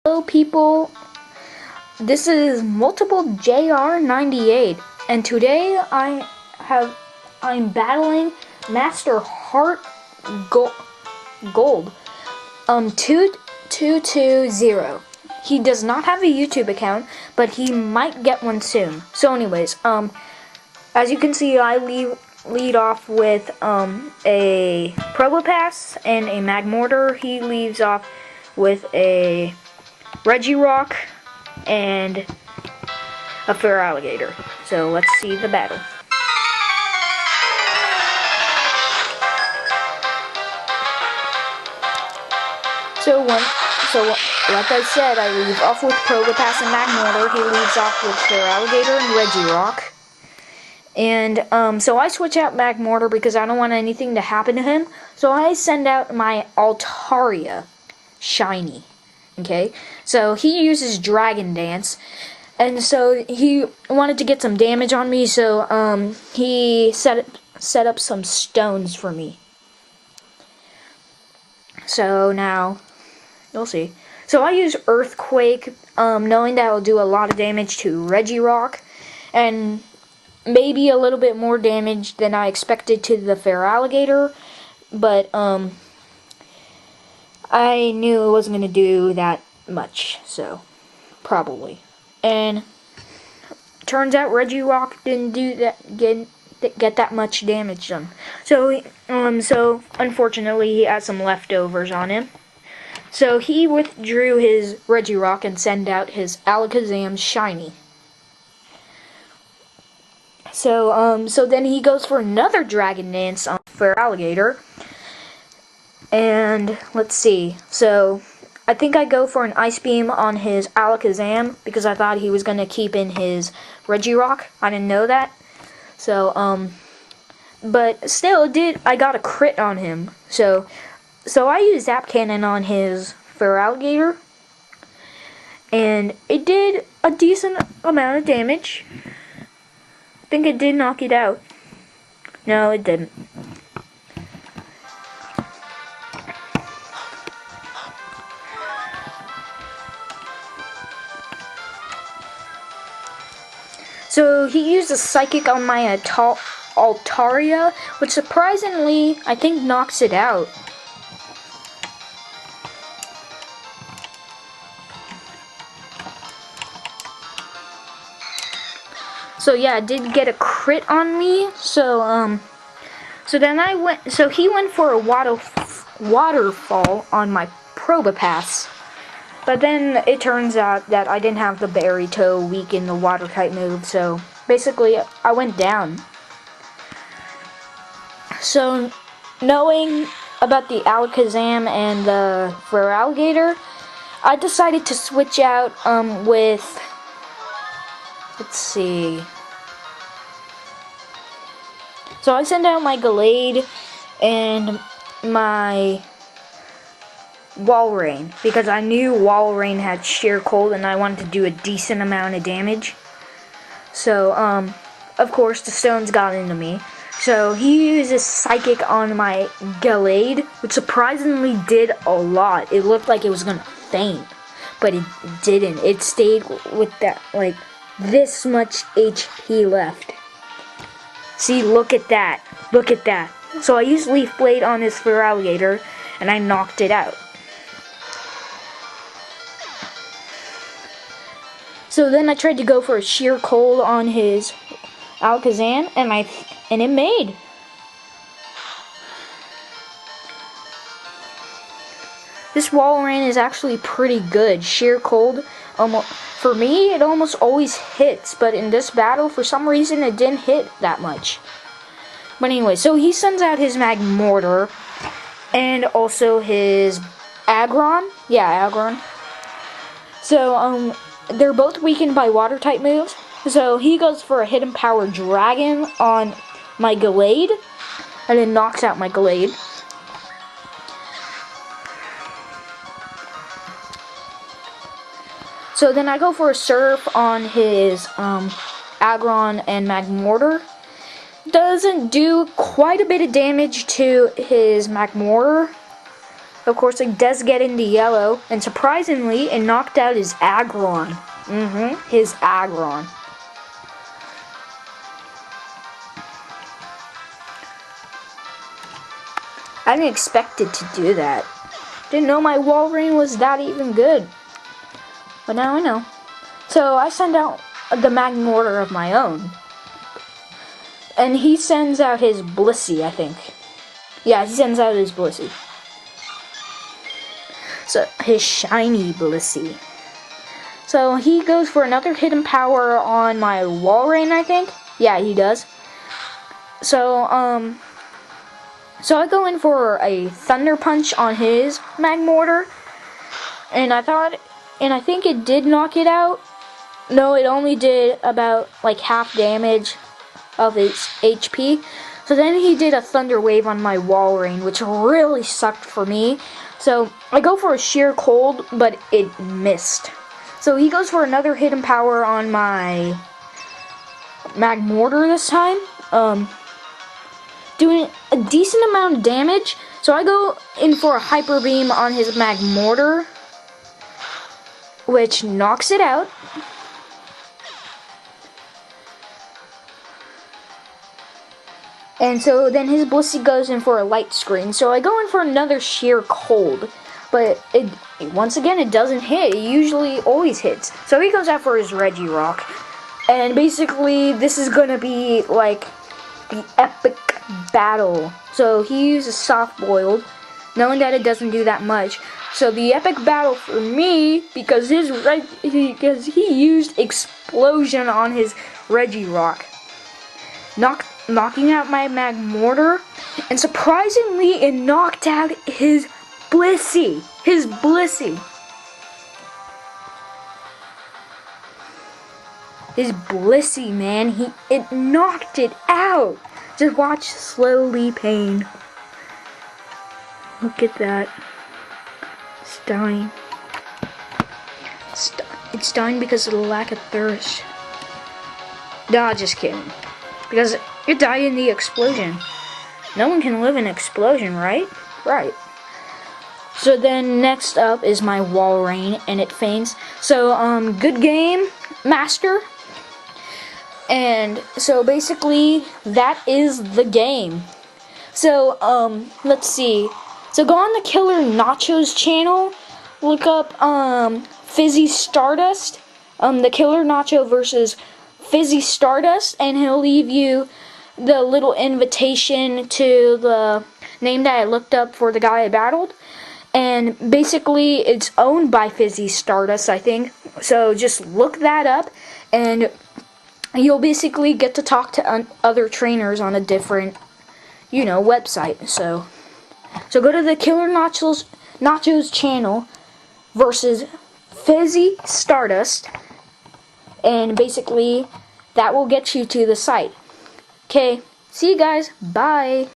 Hello people, this is multipleJR98 and today I'm battling masterheartgold 2220. He does not have a YouTube account, but he might get one soon. So anyways, as you can see, I lead off with a Probopass and a Magmortar. He leaves off with a Regirock and a Feraligatr. So let's see the battle. So like I said, I leave off with Probopass and Magmortar. He leaves off with Feraligatr and Regirock. And so I switch out Magmortar because I don't want anything to happen to him. So I send out my Altaria Shiny. Okay, so he uses Dragon Dance, and so he wanted to get some damage on me, so he set up some stones for me. So now, you'll see. So I use Earthquake, knowing that it'll do a lot of damage to Regirock, and maybe a little bit more damage than I expected to the Feraligatr, but I knew it wasn't going to do that much, so probably. And turns out Regirock didn't do that, get that much damage done. So unfortunately he had some leftovers on him. So he withdrew his Regirock and sent out his Alakazam Shiny. So then he goes for another Dragon Dance on Feraligatr. And let's see, so I think I go for an Ice Beam on his Alakazam because I thought he was going to keep in his Regirock. I didn't know that. So, but still, I got a crit on him. So I used Zap Cannon on his Feraligatr, and it did a decent amount of damage. I think it did knock it out. No, it didn't. So he used a Psychic on my Altaria, which surprisingly, I think knocks it out. So yeah, it did get a crit on me. So then he went for a waterfall on my Probopass. But then it turns out that I didn't have the Berry Toe weaken the water type move, so basically I went down. So knowing about the Alakazam and the Feraligatr, I decided to switch out with, let's see. So I sent out my Gallade and my Walrein, because I knew Walrein had Sheer Cold and I wanted to do a decent amount of damage. So, of course, the stones got into me. So he uses Psychic on my Gallade, which surprisingly did a lot. It looked like it was gonna faint, but it didn't. It stayed with that, like, this much HP left. See, look at that. Look at that. So I used Leaf Blade on his Feraligatr, and I knocked it out. So then I tried to go for a Sheer Cold on his Alakazam, and it made. This Walrein is actually pretty good. Sheer Cold, for me, it almost always hits, but in this battle, for some reason, it didn't hit that much. But anyway, so he sends out his Magmortar, and also his Aggron. Yeah, Aggron. So, they're both weakened by water type moves. So he goes for a Hidden Power Dragon on my Gallade, and it knocks out my Gallade. So then I go for a Surf on his Aggron and Magmortar. Doesn't do quite a bit of damage to his Magmortar, Of course, it does get into yellow, and surprisingly, it knocked out his Aggron. His Aggron. I didn't expect it to do that. Didn't know my Walrein was that even good. But now I know. So I send out the Magmortar of my own. And he sends out his Blissey, I think. Yeah, he sends out his Blissey. So, his shiny Blissey. So he goes for another hidden power on my Walrein, I think. Yeah, he does. So I go in for a Thunder Punch on his Magmortar, and I think it did knock it out. No, it only did about like half damage of its HP. So then he did a Thunder Wave on my Walrein, which really sucked for me. So I go for a Sheer Cold, but it missed. So he goes for another hidden power on my Magmortar this time. Doing a decent amount of damage. So I go in for a Hyper Beam on his Magmortar, which knocks it out. And so then his Blissey goes in for a Light Screen. So I go in for another Sheer Cold. But once again, it doesn't hit. It usually always hits. So he goes out for his Regirock. And basically, this is going to be like the epic battle. So he uses Soft Boiled, knowing that it doesn't do that much. So the epic battle for me, because he used Explosion on his Regirock, knocking out my Magmortar, and surprisingly, it knocked out his Blissey. His Blissey. His Blissey, man. It knocked it out. Just watch slowly pain. Look at that. It's dying. It's dying because of the lack of thirst. Nah, just kidding. Because it died in the explosion. No one can live in an explosion, right? Right. So then next up is my Walrein, and it faints. So, good game, Master. And so basically, that is the game. So, let's see. So go on the Killer Nacho's channel. Look up, Fizzy Stardust. The Killer Nacho versus Fizzy Stardust. And he'll leave you the little invitation to the name that I looked up for the guy I battled. And basically, it's owned by Fizzy Stardust, I think. So just look that up, and you'll basically get to talk to other trainers on a different, website. So go to the Killer Nacho's channel versus Fizzy Stardust, and basically that will get you to the site. Okay, see you guys. Bye.